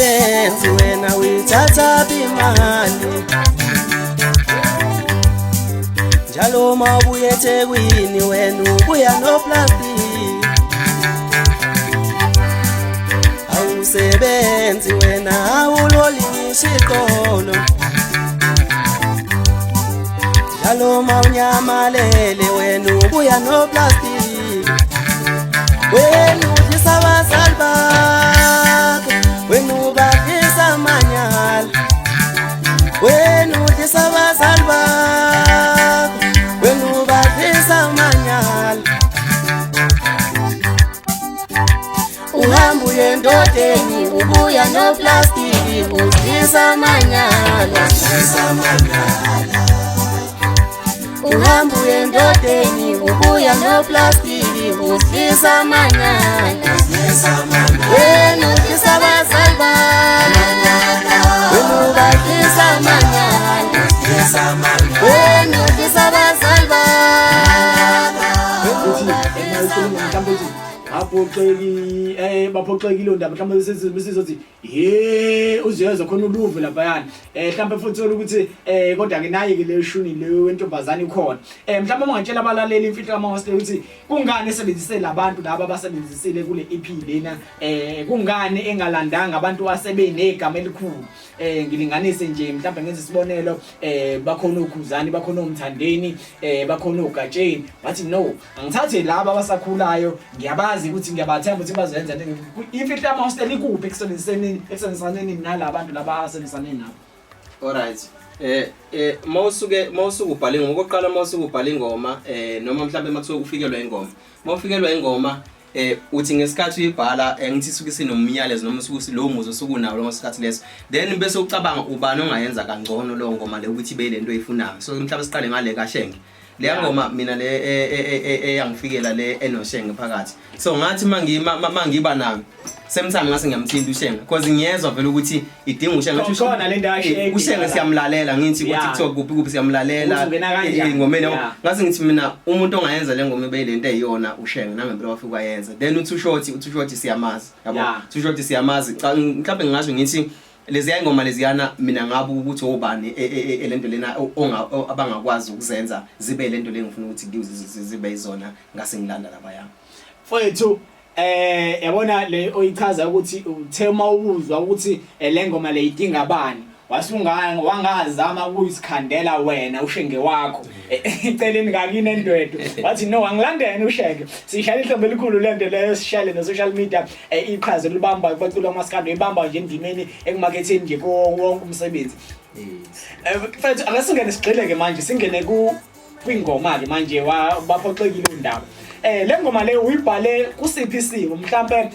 awusebenzi wena uyithatha imali njalo mabuye eThekwini wena ubuya no plastic awusebenzi wena awulolingisha iqolo njalo mawunyamalele wena ubuya no plastic wena udlisa abazali bakho wena ubafisa amanyala wena udlisa abazali bakho wena ubafisa amanyala uhamba uye endodeni ubuya no plastic udlisa amanyala uhamba uye endodeni ubuya no plastic udlisa amanyala wena udlisa abazali bakho wena ubafisa amanyala wena udlisa abazali bakho baphoxekile ndaba mhlawumbe besizothi uziyeza khona uluve lapha yana mhlawumbe futhi ukuthi kodwa ke naye ke le shuni le wentombazane ikhona mhlawumbe ungantshela abalaleli imfihlo kaMahostel ukuthi kungani esebenzisele labantu laba abasebenzisile kule EP lena kungani engalandanga abantu asebenegama elikhulu ngilinganise nje mhlawumbe ngenze isibonelo bakhona uKhuzani bakhona uMthandeni bakhona uGatsheni bathi no angithathe laba abasakhulayo ngiyabazi ukuthi ngiyabathemba ukuthi bazenza imfihlo kaMahostel ikuphi ekusebenzisane nalabantu laba asebenzisane nabo. Alright. Mawusuke ubhala ingoma okokuqala mawusuke ubhala ingoma noma mhlawumbe makuthiwa ufikelwa ingoma mawufikelwa ingoma uthi ngesikhathi uyibhala ngithi suke sinomyalezo noma suke lo muzo sukunawo lo ngesikhathi leso then bese ucabanga ubani ongayenza kangcono lo ngoma le ukuthi ibe lento oyifunayo so mhlawumbe siqale ngale kaShenge le ngoma mina le eyangifikela le enoShenge phakathi so ngathi mangiba nami sometimes ngase ngiyamthinta uShenge because ngiyezwa vele ukuthi idinga uShenge ngathi khona le nto kaShenge uShenge siyamlalela ngithi ku TikTok kuphi siyamlalela ingomeni ngase ngithi mina umuntu ongayenza le ngoma ibe lento eyiyona uShenge nangempela wafika wayenza then uThoo Short siyamazi yabo Too Short siyamazi mhlawumbe ngisho ngithi lezi ngoma leziyana mina ngabe ukuthi obani lento lena abangakwazi ukuzenza zibe lento lengifuna ukuthi zibe izona ngase ngilanda laba yami mfowethu yabona le oyichaza ukuthi uthema ubuzwa ukuthi le ngoma le idinga bani wangazama ukuyisikhandela wena uShenge wakho iceleni kakini endwedwe wathi no angilandene uShenge sishaya ihlobo elikhulu lento leyo sishale no social media iqhaza libamba bacula amaskando ibamba nje endimeni ekumarketeni nje wonke umsebenzi mfethu akasingene sigxile ke manje singene kwingoma ke manje baphoxekile undaba le ngoma le uyibhale kusiphi isimo mhlambe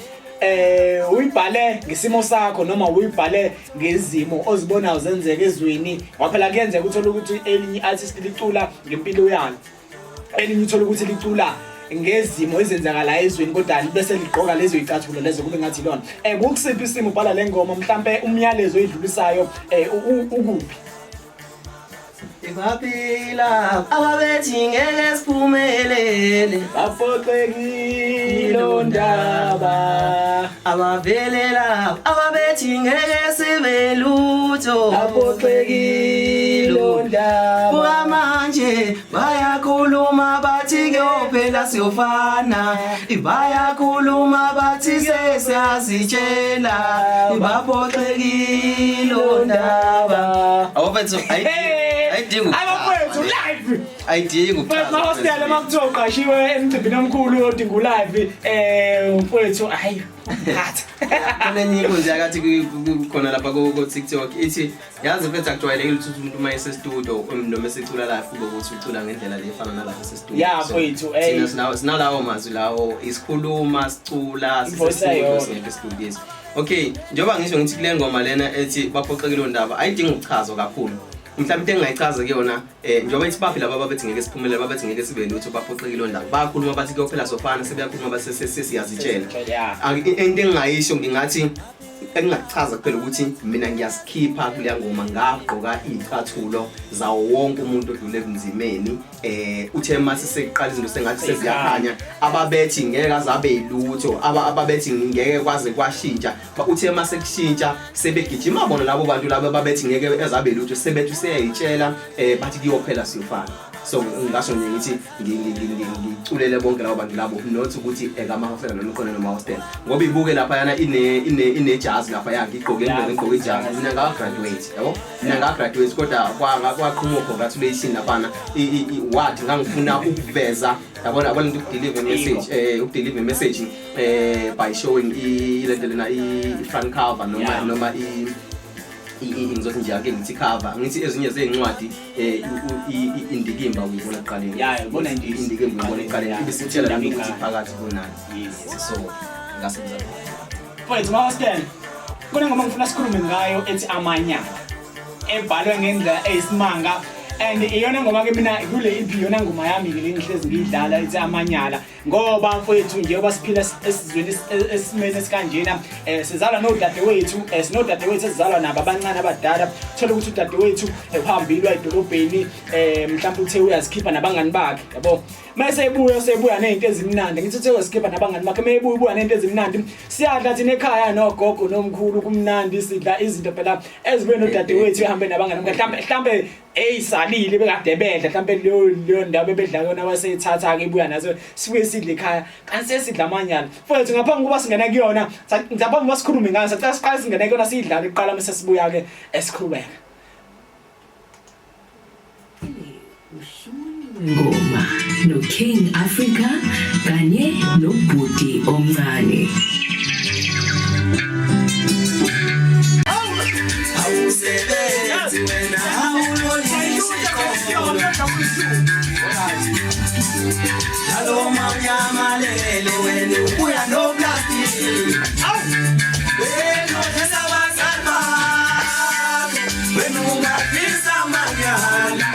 uyibhale ngesimo sakho noma uyibhale ngezimo ozibona uzenzeka ezweni waphela kuyenzeka uthola ukuthi elinye artist licula ngempilo yakhe elinye uthola ukuthi licula ngezimo ezenzakala ezweni kodwa bese ligqoka lezo icathulo lezo kube ngathi lona ngokusiphi isimo ubhala le ngoma mhlambe umyalezo oyidlulisayo ukuphi Ibaphila ababethi ngeke siphumelele baphoxekile ndaba abavelela ababethi ngeke sibe lutho baphoxekile ndaba manje bayakhuluma bathi kuyophela siyofana bayakhuluma bathi sesiyazitshela baphoxekile ndaba awufethu abafethu live ayidingi ukuqala Mahostel makuthiwa uqashiwe emcimbini omkhulu odinga live mfethu hayi ngathi kunenye nje akathi khona lapha ku TikTok ithi yazi mfethu akujwayelekile ukuthi umuntu uma ese studio noma esicula live kube ukuthi ucula ngendlela lefana nalapha ese studio yeah mfethu sinalawo mazwi lawo isikhuluma sicula sisengekho studios okay njengoba ngisho ngithi kule ngoma lena ethi baphoxekile ndaba ayidingi ukuchazwa kakhulu mhlawumbe into engayichaza kuyona njengoba ithi baphila baba bethi ngeke siphumelele baba bethi ngeke sibe lutho baphoxekile ndaba bakhuluma bathi kuyophela sofana sebeyakhuluma base sesiyazitshela into engingayisho ngingathi engingachaza kuphela ukuthi mina ngiyasikhipha kuleya ngoma ngagqoka izicathulo zawo wonke umuntu odlule ebunzimeni uthe mase seqala izinto sengathi seziyakhanya ababethi ngeke azabe yilutho ababethi ngeke kwaze kwashintsha uthe mase kushintsha sebegijima bona labo bantu labo ababethi ngeke azabe yilutho sebethi useyayitshela bathi kuyophela siyofana. So ngasho nje ngithi ngiculele bonke labo bantu labo not ukuthi ekamahostel noma ikhona noma hostel ngoba ibuke lapha yana ine jazz lapha yakhe igqoke ngigqoke ijazz mina nga graduate yabo mina nga graduate kodwa kwaqhuma congratulation lapha what ngangifuna ukuveza yabona ukudeliver message ukudeliver message by showing ilendelena i-front cover noma ngizothi nje ake ngithi cover ngithi ezinye zezincwadi indikimba uyibona eqaleni yabona nje indikimba uyibona eqaleni ibisitshela ukuthi phakathi kunani so ngasenza mfowethu Mahostel kunengoma ngifuna sikhulume ngayo ethi amanyala ebhalwe ngendlela eyisimanga and iyona ngoma ke mina kule EP yona ngoma yami ke lengihlezi ngidlala ethi amanyala ngoba mfowethu njengoba siphila esizweni esimene sikanjena sizalwa nodadewethu sinodadewethu esizalwa nabo abancane abadala thola ukuthi udadewethu uhambile edolobheni mhlawumbe uthe uyazikhipha nabangani bakhe yabo mase sebuya nezinto ezimnandi ngithi uthe uyazikhipha nabangani bakhe mebuya nezinto ezimnandi siyadla thina ekhaya nogogo nomkhulu kumnandi sidla izinto phela ezibuye nodadewethu ehambe nabangani mhlawumbe eyisalile bekade bedla mhlawumbe leyo ndawo bebedla yona waseyithatha ke ibuya nazo sibuye sidle ekhaya kanti sesidla amanyala mfowethu ngaphambi kuba singena kuyona ngaphambi kuba sikhulume ngayo sathi siqala singena kuyona sidlala iqala mase sibuya ke esikhulubeka ngoma no King Africa kanye nobhuti omncane awusebenzi wena Hello mama lele wena ubuya no plastic wena usabazalwa wena ungafisa manyala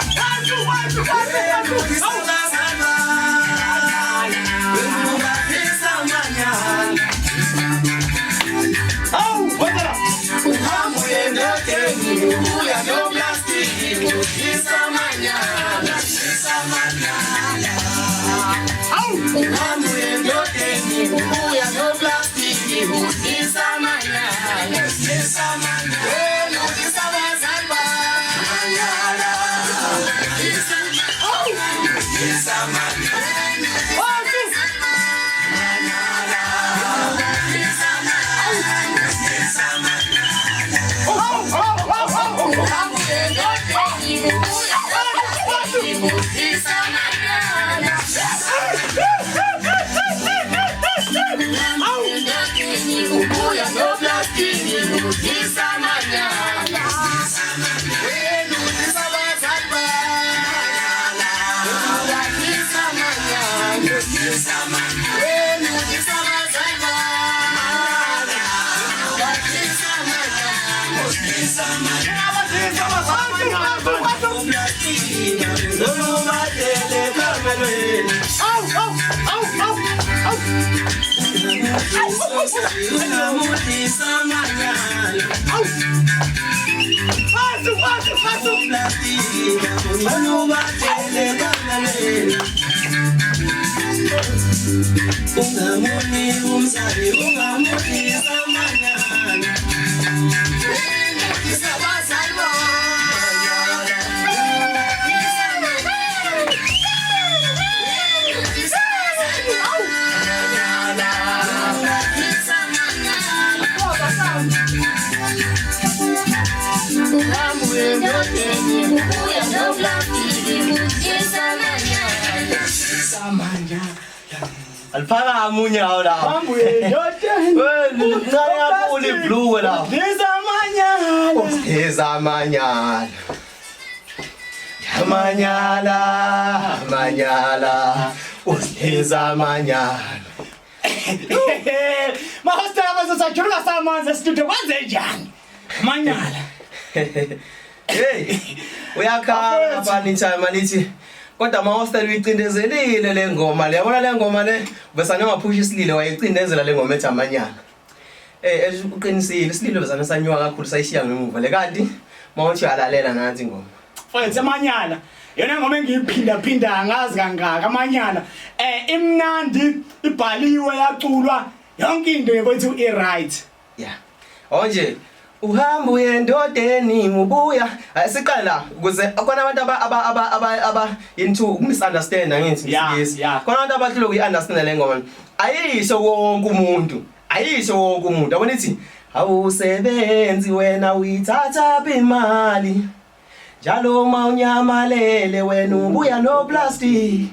Alphanga amunya la. Hambuye yote. Well, ngaya puli blue la. Amanyala. Manyala. Usiza manyala. Mahostel abazosajuluka samanzi studio kwenze njani? Manyala. Hey. Uyakhala bani time malithi. Kodwa Mahostel uyicindezelile le ngoma le. Yabona le ngoma le bese ngaphush isilile wayicindezela le ngoma ethi amanyala. uqinisile isililo bezana sanywa kakhulu sayishiya ngemuva le kanti mawuthi alalela nathi ingoma mfethu amanyala yona ngoma engiyiphinda angazi kangaka amanyala imnandi ibhaliwe yaculwa yonke into mfethu i-right yeah onje uhamba uyendodeni ubuya siqala ukuze khona abantu aba into misunderstand ngithi yes khona abantu abahlule uyi-understand le ngoma ayisho wonke umuntu yabona ithi awusebenzi wena uyithatha imali njalo mawunyamalele wena ubuya no plastic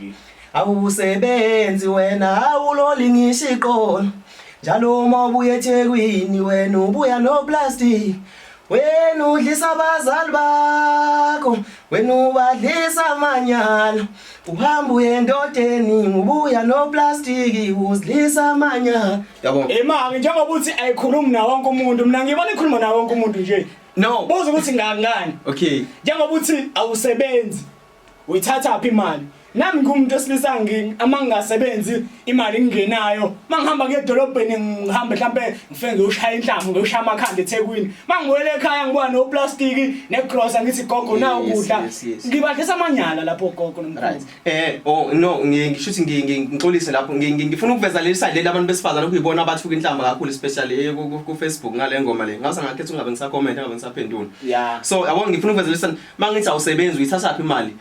awusebenzi wena awulolingisha iqolo njalo mawubuya eThekwini wena ubuya no plastic wena udlisa abazali bakho wena ubadlisa amanyala uhamba uyendodeni ubuya no plastic uzidlisa amanyala yabo manje njengoba uthi ayikhulumi na wonke umuntu mina ngibona ikhuluma na wonke umuntu nje no buza ukuthi ngangani okay njengoba uthi awusebenzi uyithatha aphi imali nami ngumuntu osilisa amangasebenzi imali ingenayo mangihamba ngedolobheni ngihamba mhlambe ngifike ngiyoshaya inhlamvu ngiyoshaya amakhanda eThekwini mangiwele ekhaya ngibuya no plastic negrosa ngithi gogo na ukudla ngibadlisa amanyala lapho gogo nomkhulu no ngisho ukuthi ngixolise lapho ngifuna ukuveza leli side labantu besifazana ukuyibona abathuka inhlamba kakhulu especially ku Facebook ngale ngoma le ngase ngakhetha ungabe ngisacomment ngabe ngisaphendula so yabona ngifuna ukuveza leli side mangithi awusebenzi uyithatha aphi imali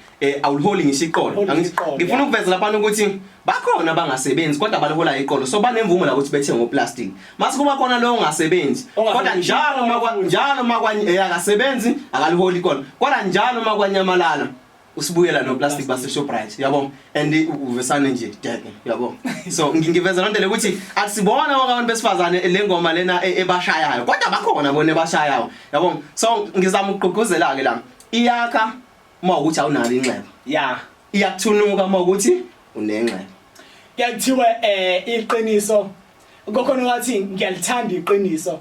awuliholi ngisho iqolo ngifuna ukuveza lapha ukuthi bakhona abangasebenzi kodwa balihola iqolo so banemvumo la ukuthi bethe ngoplastic mase kuba khona lo ongasebenzi kodwa njalo makwanye akasebenzi akaliholi iqolo kodwa njalo makwanyamalala usibuyela no plastic base Shoprite yabo and uvesane nje deke yabo so ngingiveza lonto le ukuthi akusibona wonke abantu besifazane le ngoma lena ebashayayo kodwa bakhona bona ebashayayo yabo so ngizama ukugqugquzela ke la iyakha mawukuthi awunalo inxeba iyakuthunuka mawukuthi unenxeba yakuthiwa iqiniso kokhona wathi ngiyalithanda iqiniso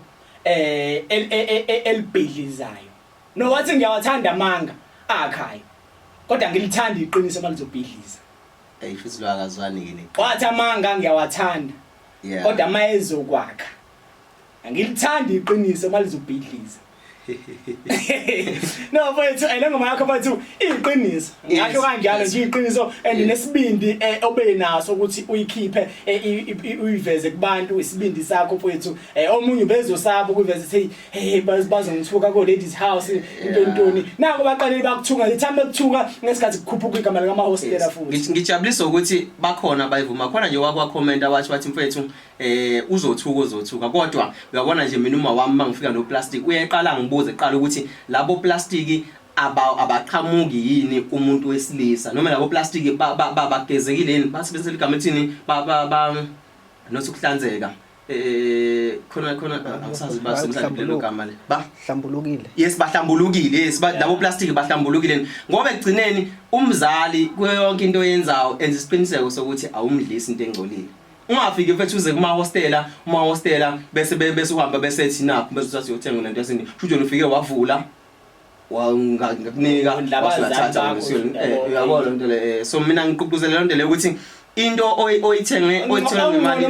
elibhidlizayo no wathi ngiyawathanda amanga akhaya kodwa ngilithanda iqiniso malizobhidliza futhi lo akazwani yini wathi amanga ngiyawathanda kodwa mayezokwakha ngilithanda iqiniso malizobhidliza no mfethu ngoma yakho mfethu iqiniso ngisho kanjalo nje iqiniso and nesibindi obenaso ukuthi uyikhiphe uyiveze kubantu isibindi sakho mfethu omunye bezosaba ukuveza hey bazongithuka ko ladies house intoni nako baqaleli bakuthunga lithamba ukuthuka ngesikhathi kukhuphuka igama lika hostela futhi ngijabulisa ukuthi bakhona bayivuma khona nje wakwa comment abathi mfethu uzothuka kodwa uyabona nje mina uma wami mangifika no plastic uyeqala ngibuze eqala ukuthi labo plastic abaqhamuki yini umuntu wesilisa noma labo plastic bagezekile yini basebenzisa igama ethini nothi ukuhlanzeka khona angisazi basebenzisa lelo gama le bahlambulukile yes bahlambulukile yes labo plastic bahlambulukile ngoba egcineni umzali kuyo yonke into yenzayo enza isiqiniseko sokuthi awumdlisi into engcolile ungafiki mfethu uze kuma hostela bese uhamba bese ethi napho bese uthi uyothenga lento yasini futhi ufike wavula wangakunika wasathatha yabona into le so mina ngiqhuquzela lento le ukuthi into oyithenge ngemali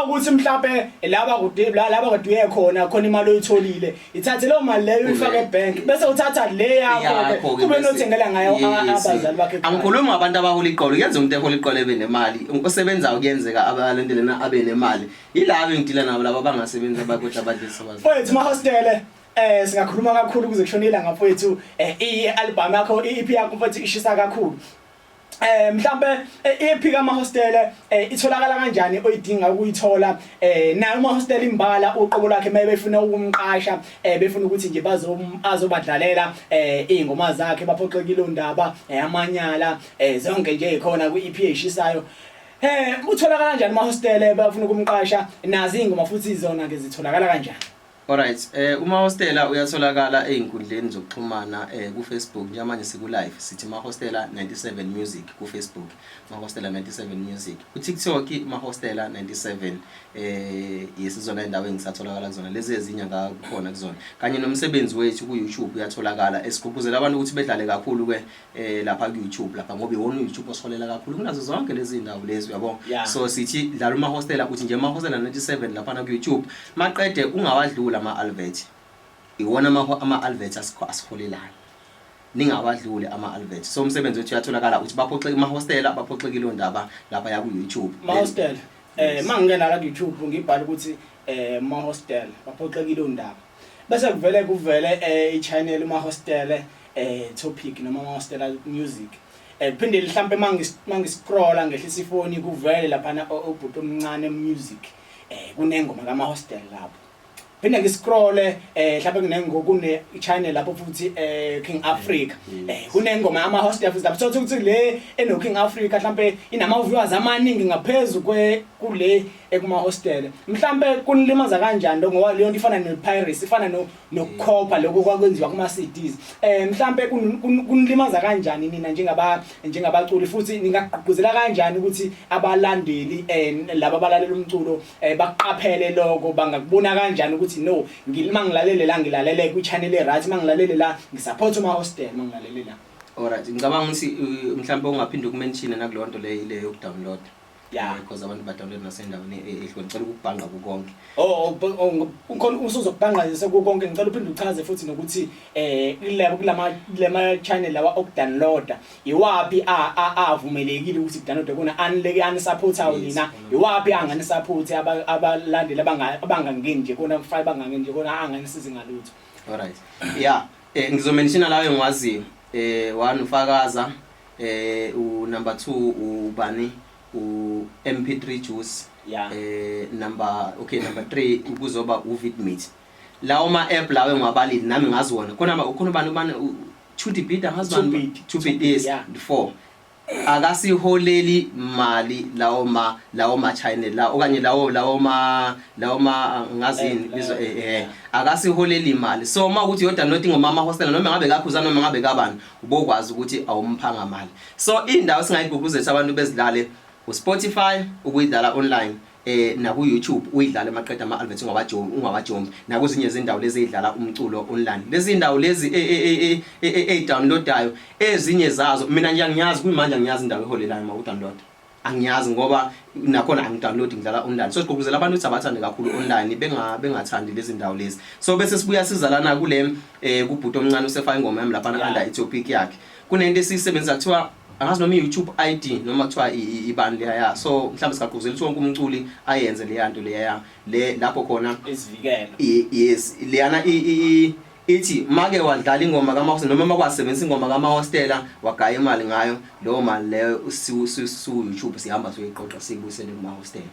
ukuthi mhlawumbe laba kuduye khona imali oyitholile ithathe leyo mali leyo uyifake ebank bese uthatha le yakho kube nothengela ngayo abazali bakhe angikhuluma ngabantu abahola iqolo yenza umuntu ehola iqolo ebe nemali osebenzayo kuyenzeka abalento lena abe nemali yilabo engidila nabo laba abangasebenzi abakodwa abadlisa abazali mfethu mahostele singakhuluma kakhulu ukuze kushonela ngaphethu i-album yakho i-EP yakho mfethu ishisa kakhulu mhlambe EP kaMahostele itholakala kanjani oyidinga ukuyithola nayo uMahostele imbala uqobo lakhe mayebefuna ukumqasha befuna ukuthi nje azobadlalela izingoma zakhe baphoxekile undaba amanyala zonke nje ikhona ku-EP eshisayo utholakala kanjani uMahostele bafuna ukumqasha nazi izingoma futhi izona ke zitholakala kanjani Alright, uMahostela uyatholakala einkundleni zokuxhumana ku Facebook njengamanje siku live sithi Mahostela 97 Music ku Facebook, Mahostela 97 Music. Ku TikTok Mahostela 97 yesizona indawo engisatholakala kuzona lezi ezinye ngakhona kuzona. Kanye nomsebenzi wethu ku YouTube uyatholakala esigqugquzela abantu ukuthi bedlale kakhulu ke lapha ku YouTube lapha ngoba iwona YouTube osolela kakhulu kunazo zonke lezi indawo lezi uyabona. So sithi dlala uMahostela uthi nje Mahostela 97 lapha na ku YouTube. Maqede ungawadlula ama-alvet iwona ama-alvet asiholelayo ningawadlule ama-alvet so umsebenzi wethu uyatholakala uthi baphoxeke uMahostela baphoxekile ondaba lapha ya ku YouTube Mahostela mangingena la ku YouTube ngibhala ukuthi Mahostela baphoxekile ondaba bese kuvele i-channel uMahostela topic noma Mahostela music phinde mhlambe mangiscrolla ngehlisa ifoni kuvele lapha na ubhuti omncane music kunengoma kaMahostela lapho phinde ngiscrolle mhlawumbe kune channel lapho futhi King Africa kunengoma yaMahostela futhi lapho sothi ukuthi le eno King Africa mhlawumbe inama viewers amaningi ngaphezulu kule ekuMahostela mhlawumbe kunilimaza kanjani ngoba leyo nto ifana nepiracy ifana nokukhopa lokho kwakwenziwa kuma CDs mhlawumbe kunilimaza kanjani nina njengabaculi futhi ningagqugquzela kanjani ukuthi abalandeli laba abalalela umculo baqaphele lokho bangakubona kanjani ukuthi no ngilalele la ngilalele ku channel right mangilalele la ngisupport uMahostela mangilalele la. Alright ngicabanga ukuthi mhlawumbe ungaphinde ukumention nakulonto le yokudownload because abantu badownload nasendaweni ehlweni ngicela ukubhanga kukonke ukhona usuzokubhanga nje kukonke ngicela uphinde uchaze futhi nokuthi kulama channel lawa okudownloada iwapi avumelekile ukuthi kudownload kuna unsupportayo nina iwapi angani support abalandeli abangangeni nje kona fiber bangangeni nje kona anganisizi ngalutho. Alright ngizomention lawo engiwaziyo one uFakaza number 2 ubani MP3 Juice number 3 ukuzoba uVidmeet lawo ma app lawo engabalili nami ngazona khona bani Tutti Beat ngazibani 2 beat is 4 akasiholeli mali lawo ma channel la okanye lawo ma ngazini bizo akasiholeli imali so uma ukuthi yodownloading ngoMahostela noma ngabe kakhuzana noma ngabe kabani ubokwazi ukuthi awumphanga mali so indawo singayigqugquzela abantu bezidlale uSpotify ukuyidlala online na ku YouTube uyidlala emaqeda ama-alvet ungawajombi nakuzinye izindawo lezi ezidlala umculo online lezi indawo lezi downloadayo ezinye zazo mina nje angiyazi kuyimanje angiyazi indawo eholelayo uma udownload angiyazi ngoba nakhona angidownload ngidlala online so sigqugquzela abantu ukuthi abathande kakhulu online bengathandi lezi indawo lezi so bese sibuya sizalana kule kubhuti omncane usefaka ingoma yami lapha under itopic yakhe kunento esisebenzisa kuthiwa angazi noma YouTube ID noma kuthiwa ibani leya so mhlawumbe sigqugquzela ukuthi wonke umculi ayenze le yanto leya le lapho khona isivikelo yes leyana ithi make wadlala ingoma kaMahostela noma makwasebenzisa ingoma kaMahostela wagaya imali ngayo lo mali leyo YouTube sihamba soyiqoqa sikubuyisele kuMahostela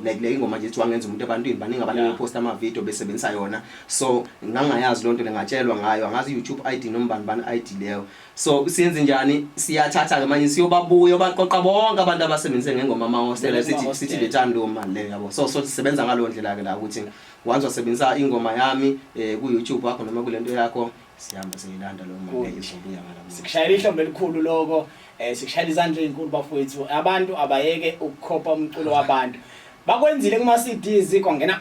le ingoma nje thiwangenza umuntu ebantwini baningi abantu bepost ama video besebenzisa yona so ngangayazi lonto lengatshelwa ngayo angazi YouTube ID noma bani ID leyo so siyenze njani siyathatha ke manje siyobabuya baqoqa bonke abantu abasebenzise ngengoma kaMahostela sithi lethando mali leyo yabo so sisebenza ngalo ndlela ke la ukuthi once wasebenzisa ingoma yami ku YouTube wakho noma kulento yakho sihamba siyilanda lo mali izobuya ngala sikushayela ihlombe elikhulu lokho sikushayela izandla ezinkulu bafowethu abantu abayeke ukukhopa umculo wabantu bakwenzile kuma CDs kongena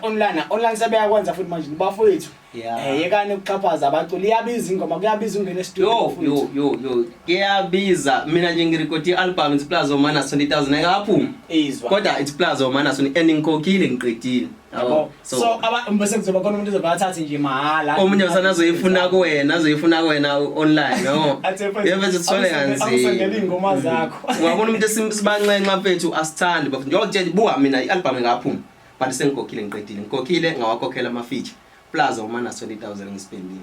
online sebeyakwenza futhi manje bafowethu yekani ukuxhaphaza abaculi iyabiza ingoma kuyabiza ungena studio yo kuyabiza mina nje ngirecord i-album it's Plaza Manas 20000 akaphuma kodwa it's Plaza Manas and ngikhokhile ngiqedile so bese kuzoba khona umuntu ozobathatha nje mahala omunye usanazoyifuna kuwena online no yebese sithole kanzi awusengela ingoma zakho ungabona umuntu esibancenxa mfethu asithandi bafu njengokutshela buka mina i-album ngaphuma but sengikhokhile ngikhokhile ngawakhokhela ama feature Plaza Manas 20000 ngispendile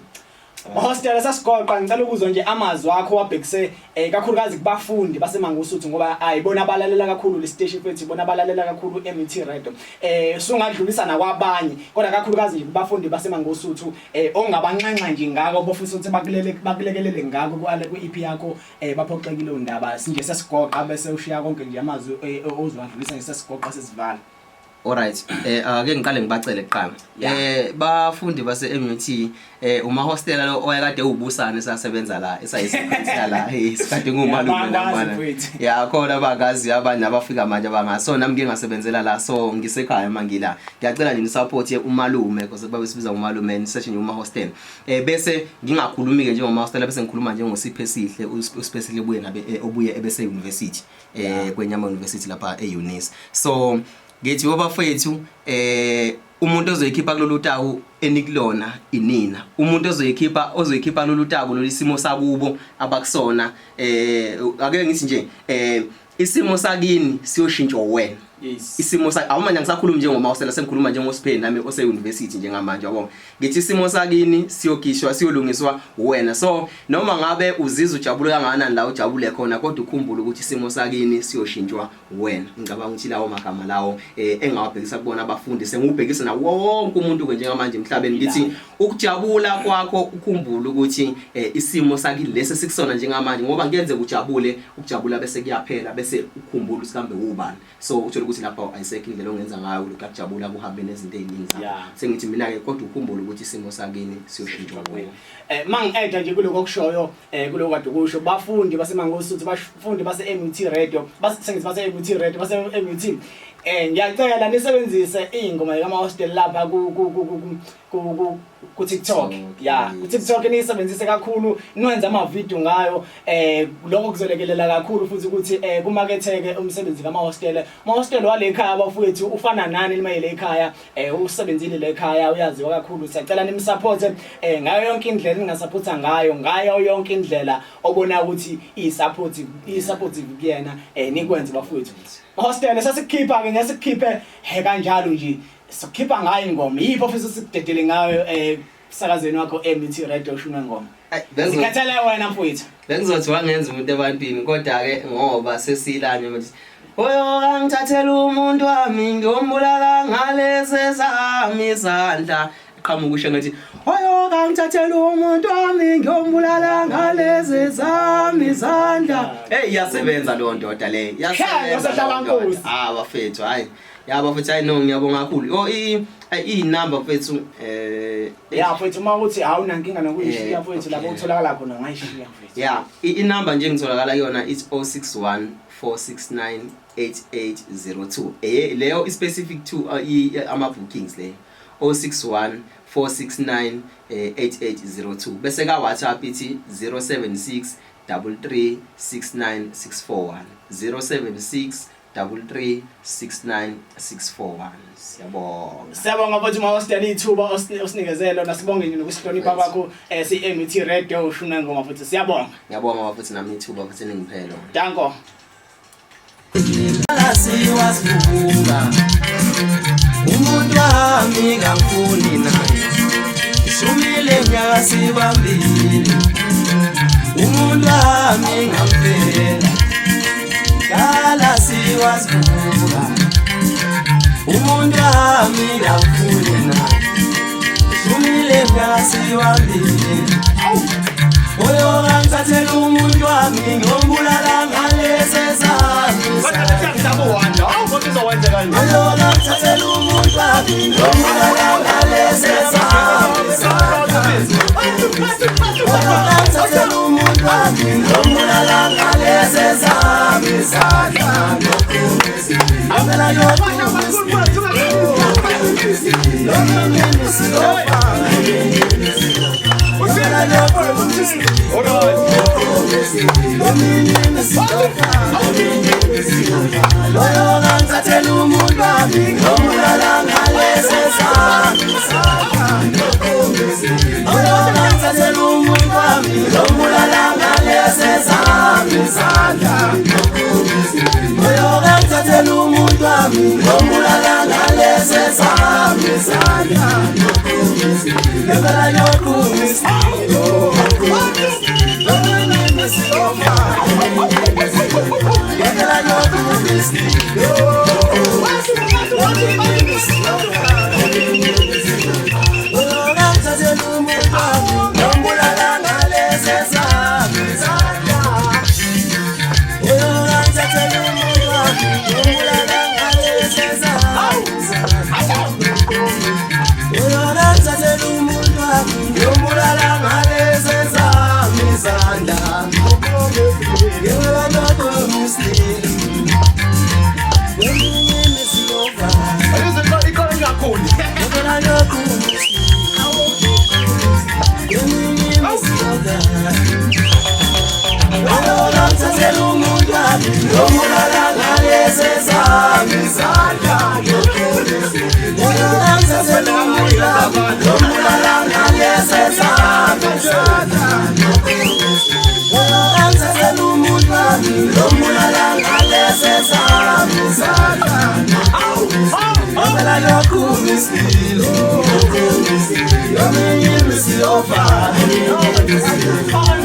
Mahostela sasigoqa ngicela ukuzwa nje amazwi akho wabhekise kakhulukazi kubafundi baseMangosuthu ngoba ayibona abalalela kakhulu le station futhi ibona abalalela kakhulu MET radio sungadlulisa nakwabanye kodwa kakhulukazi nje kubafundi baseMangosuthu ongabanxenxa nje ngako bafisa ukuthi bakulekelele ngako ku EP yakho baphoxekile undaba sinje sesigoqa bese ushiya konke nje amazwi ozwadlulisa nje sesigoqa sesivala Alright, ake ngiqale ngibacele kuqala. Bafundi base MUT uma hostela lo oyakade ubusana esasebenza la esayisikhathi la isikade ngumalume nabana. Yeah, khona bagazi abanye abafika manje abangasona ngike ngasebenzela la so ngisekhaya mangila. Ngiyacela nje nisupport umalume because babe sibiza umalume nisearch nje uma hostel. Bese ngingakhulumi ke njengoma hostel bese ngikhuluma nje ngosiphe sihle uspecially buye nabe obuye ebese university kwenyama university lapha eUnis. So ngithi wabafethu umuntu ozoyikhipha kulolu taku enikulona inina umuntu ozoyikhipha lolu taku lolisimo sakubo abakusona ake ngithi nje isimo sakini siyoshintshwa wena isimo sakho awumanje ngisakhuluma njengoma hostela sengikhuluma njengosiphen nami ose university njengamanje yabo ngithi isimo sakini siyogishwa siyolungiswa wena so noma ngabe uzizwa ujabule kangakanani la ujabule khona kodwa ukhumbule ukuthi isimo sakini siyoshintshwa wena ngicabanga ukuthi lawo magama lawo engawabhekisa kubona abafundi sengubhekisa na wonke umuntu ke njengamanje emhlabeni ngithi ukujabula kwakho ukhumbule ukuthi isimo sakini lesi sikusona njengamanje ngoba ngenze ujabule ukujabula bese kuyaphela bese ukhumbule usikambe ubani so uthola ukuthi lapha ayisekho indlela ongenza ngayo ukujabula kuhambe nezinto eziningi sengithi mina ke kodwa ukhumbule ukuthi isimo sakini siyoshintshwa wena mangeda nje kuloko kushoyo kuloko kade kusho bafundi basemangosuthu bafundi base MUT radio basengithi base MUT radio base MUT ngiyacela nisebenzise ingoma yama hostel lapha ku TikTok ku TikTok nisebenzise kakhulu niwenza ama video ngayo lokho kuzolekelela kakhulu futhi ukuthi kumaketheke umsebenzi kama hostel wale ekhaya abafowethu ufana nani limayele ekhaya usebenzile le ekhaya uyaziwa kakhulu siyacela nimsupport ngayo yonke indlela ningasupporta ngayo yonke indlela obona ukuthi i-supportive kuyena nikwenze bafowethu hostel sasikhipha ke ngesikhiphe kanjalo nje sikhipha ngayo ingoma yipho futhi sikudedele ngayo sakazweni wakho MUT radio ushuna ngoma ngikhathele wena mfowethu bengizothi wangenza umuntu ebantwini kodwa ke ngoba sesilanye manje oyo angithathela umuntu wami ngombulala ngalezi zami izandla qhamuka usho ngathi oyo angithathela umuntu wami ngombulala ngalezi zami izandla iyasebenza lo ndoda le yasebenza bafethu hayi yaba futhi ayino ngiyabonga kakhulu number fethu fethu mawuthi awunankinga nokuyishiya fethu lapho utholakala khona ngayishiya fethu inumber nje ngitholakala yona it's 061 469 8802 leyo specific to ama bookings le 061 469 8802 bese ka WhatsApp ithi 076 3369 076 3369 siyabonga futhi mawusitshela ithuba osinikezelo nasibonge nje nokusihlonipha kwakho MUT radio ushuna ngoma futhi siyabonga ngiyabonga futhi nami ithuba futhi ningiphelo danko asiwasibuka umuntu wami ngafuni naye ishumile nyaka sibambile umuntu wami ngampela kala siwasibuka umuntu wami ngafuni naye ishumile nyaka sibambile oyo ngithathela umuntu wami ngombulala ngalezi zami sami izandla angithathele umudla lombulala ngalesi sami izandla angithathele umudla lombulala ngalesi sami izandla Ngempela lokhu ngisililo Yominye imisiyofana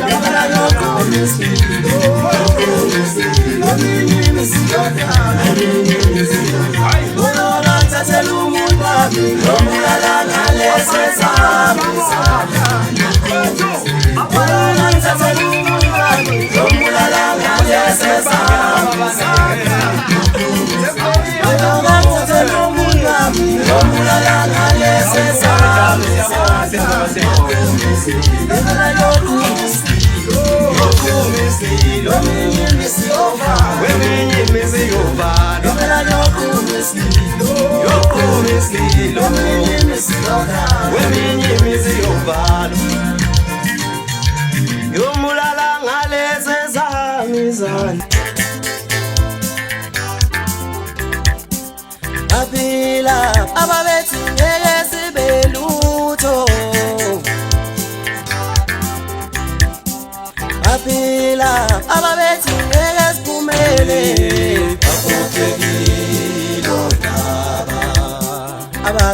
Ngempela lokhu ngisililo Yominye imisiyofana Ulola ngithathele umuntu wami Lombulala ngalesi sami izandla Ulola ngithathele umuntu wami Lombulala ngalesi sami izandla Lombulala ngalesi sami izandla Ngempela lokhu ngisililo Yominye imisiyofana Ngempela lokhu ngisililo Yominye imisiyofana Lombulala ngalesi sami izandla Aphila ababethi ngeke sibe lutho Aphila ababethi ngeke siphumelele Aphokekile ndaba